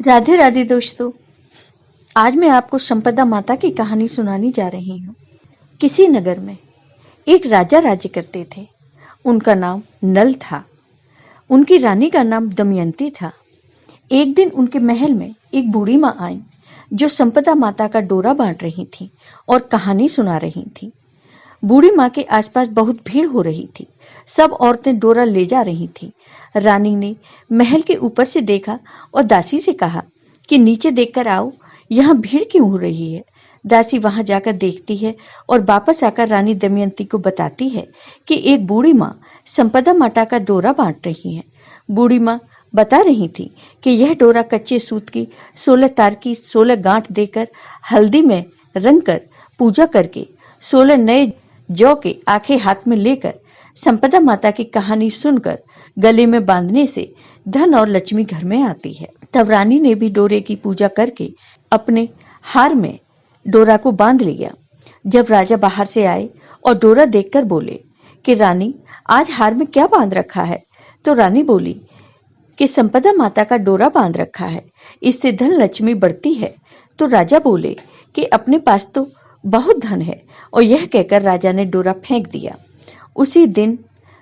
राधे राधे दोस्तों। आज मैं आपको संपदा माता की कहानी सुनाने जा रही हूँ। किसी नगर में एक राजा राज्य करते थे। उनका नाम नल था। उनकी रानी का नाम दमयंती था। एक दिन उनके महल में एक बूढ़ी माँ आई जो संपदा माता का डोरा बांट रही थी और कहानी सुना रही थी। बूढ़ी माँ के आसपास बहुत भीड़ हो रही थी। सब औरतें डोरा ले जा रही थीं। रानी ने महल के ऊपर से देखा और दासी से कहा कि नीचे देखकर आओ, यहाँ भीड़ क्यों हो रही है। दासी वहां जाकर देखती है और वापस आकर रानी दमयंती को बताती है कि एक बूढ़ी माँ संपदा माता का डोरा बांट रही है। बूढ़ी माँ बता रही थी कि यह डोरा कच्चे सूत की 16 तार की 16 गांठ देकर हल्दी में रंग कर पूजा करके 16 नए जौ के आखे हाथ में लेकर संपदा माता की कहानी सुनकर गले में बांधने से धन और लक्ष्मी घर में आती है। तब रानी ने भी डोरे की पूजा करके अपने हार में डोरा को बांध लिया। जब राजा बाहर से आए और डोरा देखकर बोले कि रानी, आज हार में क्या बांध रखा है। तो रानी बोली कि संपदा माता का डोरा बांध रखा है, इससे धन लक्ष्मी बढ़ती है। तो राजा बोले कि अपने पास तो बहुत धन है, और यह कहकर राजा ने डोरा फेंक दिया। उसी दिन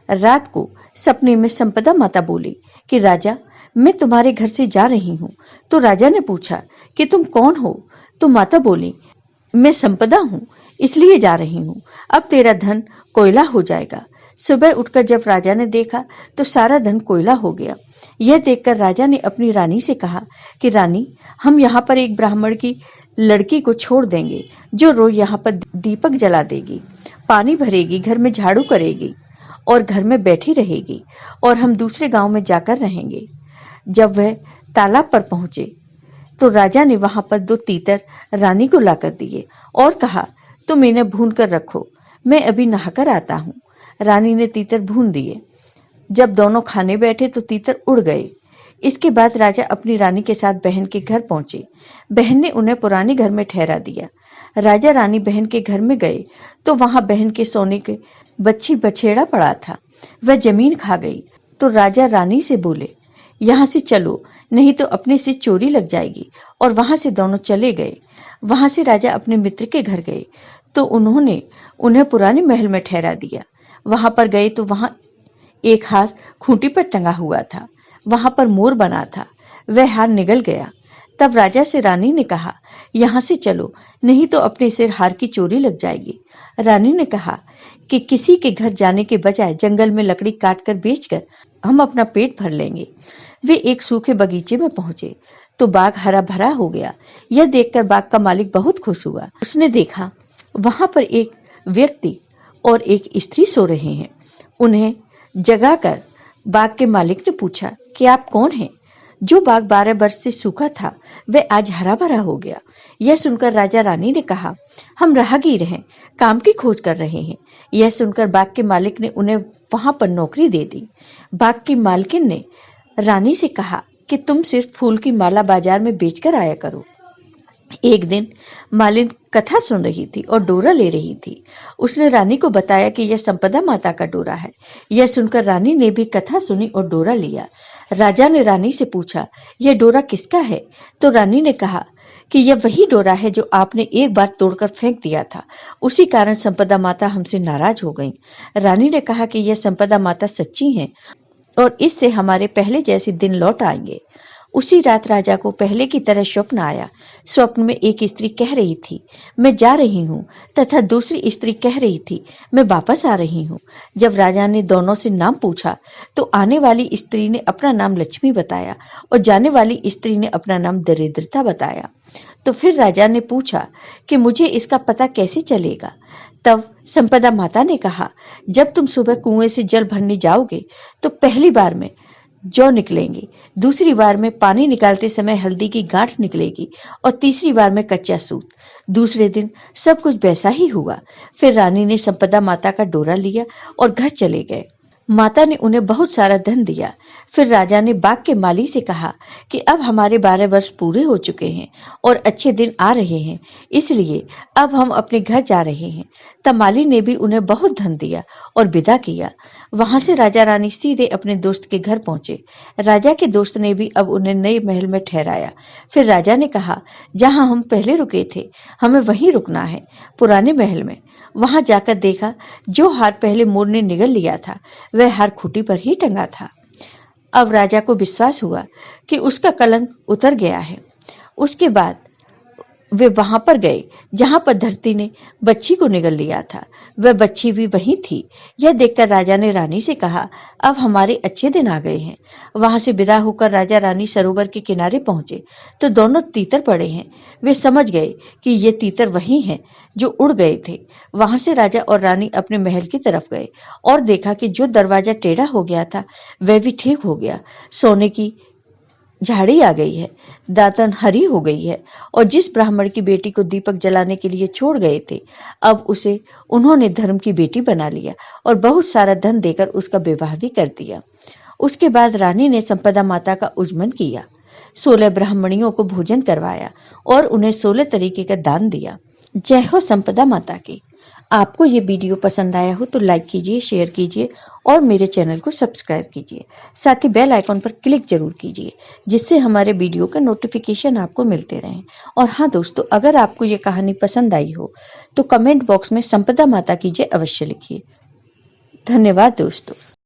रात को सपने में संपदा माता बोली कि राजा, मैं तुम्हारे घर से जा रही हूँ। तो राजा ने पूछा कि तुम कौन हो। तो माता बोली, मैं संपदा हूँ, इसलिए जा रही हूँ। अब तेरा धन कोयला हो जाएगा। सुबह उठकर जब राजा ने देखा तो सारा धन कोयला हो गया। यह देखकर राजा ने अपनी रानी से कहा कि रानी, हम यहाँ पर एक ब्राह्मण की लड़की को छोड़ देंगे जो रोज यहाँ पर दीपक जला देगी, पानी भरेगी, घर में झाड़ू करेगी और घर में बैठी रहेगी, और हम दूसरे गांव में जाकर रहेंगे। जब वह तालाब पर पहुंचे तो राजा ने वहां पर 2 तीतर रानी को लाकर दिए और कहा, तुम इन्हें भून कर रखो, मैं अभी नहाकर आता हूँ। रानी ने तीतर भून दिए। जब दोनों खाने बैठे तो तीतर उड़ गए। इसके बाद राजा अपनी रानी के साथ बहन के घर पहुंचे। बहन ने उन्हें पुराने घर में ठहरा दिया। राजा रानी बहन के घर में गए तो वहां बहन के सोने के बच्ची बछेड़ा पड़ा था। वह जमीन खा गई। तो राजा रानी से बोले, यहाँ से चलो, नहीं तो अपने से चोरी लग जाएगी। और वहां से दोनों चले गए। वहां से राजा अपने मित्र के घर गए तो उन्होंने उन्हें पुराने महल में ठहरा दिया। वहां पर गए तो वहां एक हार खूंटी पर टंगा हुआ था। वहां पर मोर बना था। वह हार निगल गया। तब राजा से रानी ने कहा, यहाँ से चलो, नहीं तो अपने सिर हार की चोरी लग जाएगी। रानी ने कहा कि किसी के घर जाने के बजाय जंगल में लकड़ी काटकर बेचकर हम अपना पेट भर लेंगे। वे एक सूखे बगीचे में पहुंचे तो बाग हरा भरा हो गया। यह देखकर बाग का मालिक बहुत खुश हुआ। उसने देखा वहां पर एक व्यक्ति और एक स्त्री सो रहे हैं। उन्हें जगाकर बाग के मालिक ने पूछा कि आप कौन हैं। जो बाग 12 वर्ष से सूखा था वह आज हरा भरा हो गया। यह सुनकर राजा रानी ने कहा, हम राहगीर हैं, काम की खोज कर रहे हैं। यह सुनकर बाग के मालिक ने उन्हें वहां पर नौकरी दे दी। बाग की मालकिन ने रानी से कहा कि तुम सिर्फ फूल की माला बाजार में बेचकर आया करो। एक दिन मालिन कथा सुन रही थी और डोरा ले रही थी। उसने रानी को बताया कि यह संपदा माता का डोरा है। यह सुनकर रानी ने भी कथा सुनी और डोरा लिया। राजा ने रानी से पूछा, यह डोरा किसका है। तो रानी ने कहा कि यह वही डोरा है जो आपने एक बार तोड़कर फेंक दिया था। उसी कारण संपदा माता हमसे नाराज हो गई। रानी ने कहा कि यह संपदा माता सच्ची हैं और इससे हमारे पहले जैसे दिन लौट आएंगे। उसी रात राजा को पहले की तरह स्वप्न आया। स्वप्न में एक स्त्री कह रही थी, मैं जा रही हूँ, तथा दूसरी स्त्री कह रही थी, मैं वापस आ रही हूँ। जब राजा ने दोनों से नाम पूछा तो आने वाली स्त्री ने अपना नाम लक्ष्मी बताया और जाने वाली स्त्री ने अपना नाम दरिद्रता बताया। तो फिर राजा ने पूछा कि मुझे इसका पता कैसे चलेगा। तब संपदा माता ने कहा, जब तुम सुबह कुएं से जल भरने जाओगे तो पहली बार में जौ निकलेंगे, दूसरी बार में पानी निकालते समय हल्दी की गांठ निकलेगी और तीसरी बार में कच्चा सूत। दूसरे दिन सब कुछ वैसा ही हुआ। फिर रानी ने संपदा माता का डोरा लिया और घर चले गए। माता ने उन्हें बहुत सारा धन दिया। फिर राजा ने बाग के माली से कहा कि अब हमारे 12 वर्ष पूरे हो चुके हैं और अच्छे दिन आ रहे हैं, इसलिए अब हम अपने घर जा रहे हैं। तब माली ने भी उन्हें बहुत धन दिया और विदा किया। वहां से राजा रानी सीधे अपने दोस्त के घर पहुंचे। राजा के दोस्त ने भी अब उन्हें नए महल में ठहराया। फिर राजा ने कहा, जहां हम पहले रुके थे हमें वहीं रुकना है, पुराने महल में। वहां जाकर देखा, जो हार पहले मोर ने निगल लिया था वह हार खूंटी पर ही टंगा था। अब राजा को विश्वास हुआ कि उसका कलंक उतर गया है। उसके बाद वे वहां पर गए जहां पर धरती ने बच्ची को निगल लिया था। वह बच्ची भी वहीं थी। यह देखकर राजा ने रानी से कहा, अब हमारे अच्छे दिन आ गए हैं। वहां से विदा होकर राजा रानी सरोवर के किनारे पहुंचे तो दोनों तीतर पड़े हैं। वे समझ गए कि ये तीतर वही हैं जो उड़ गए थे। वहां से राजा और रानी अपने महल की तरफ गए और देखा कि जो दरवाजा टेढ़ा हो गया था वह भी ठीक हो गया। सोने की झाड़ी आ गई है, दातन हरी हो गई है और जिस ब्राह्मण की बेटी को दीपक जलाने के लिए छोड़ गए थे, अब उसे उन्होंने धर्म की बेटी बना लिया और बहुत सारा धन देकर उसका विवाह भी कर दिया। उसके बाद रानी ने संपदा माता का उज्जमन किया, 16 ब्राह्मणियों को भोजन करवाया और उन्हें 16 तरीके का दान दिया। जय हो संपदा माता की। आपको ये वीडियो पसंद आया हो तो लाइक कीजिए, शेयर कीजिए और मेरे चैनल को सब्सक्राइब कीजिए। साथ ही बेल आइकॉन पर क्लिक जरूर कीजिए जिससे हमारे वीडियो का नोटिफिकेशन आपको मिलते रहें। और हाँ दोस्तों, अगर आपको ये कहानी पसंद आई हो तो कमेंट बॉक्स में संपदा माता की जय अवश्य लिखिए। धन्यवाद दोस्तों।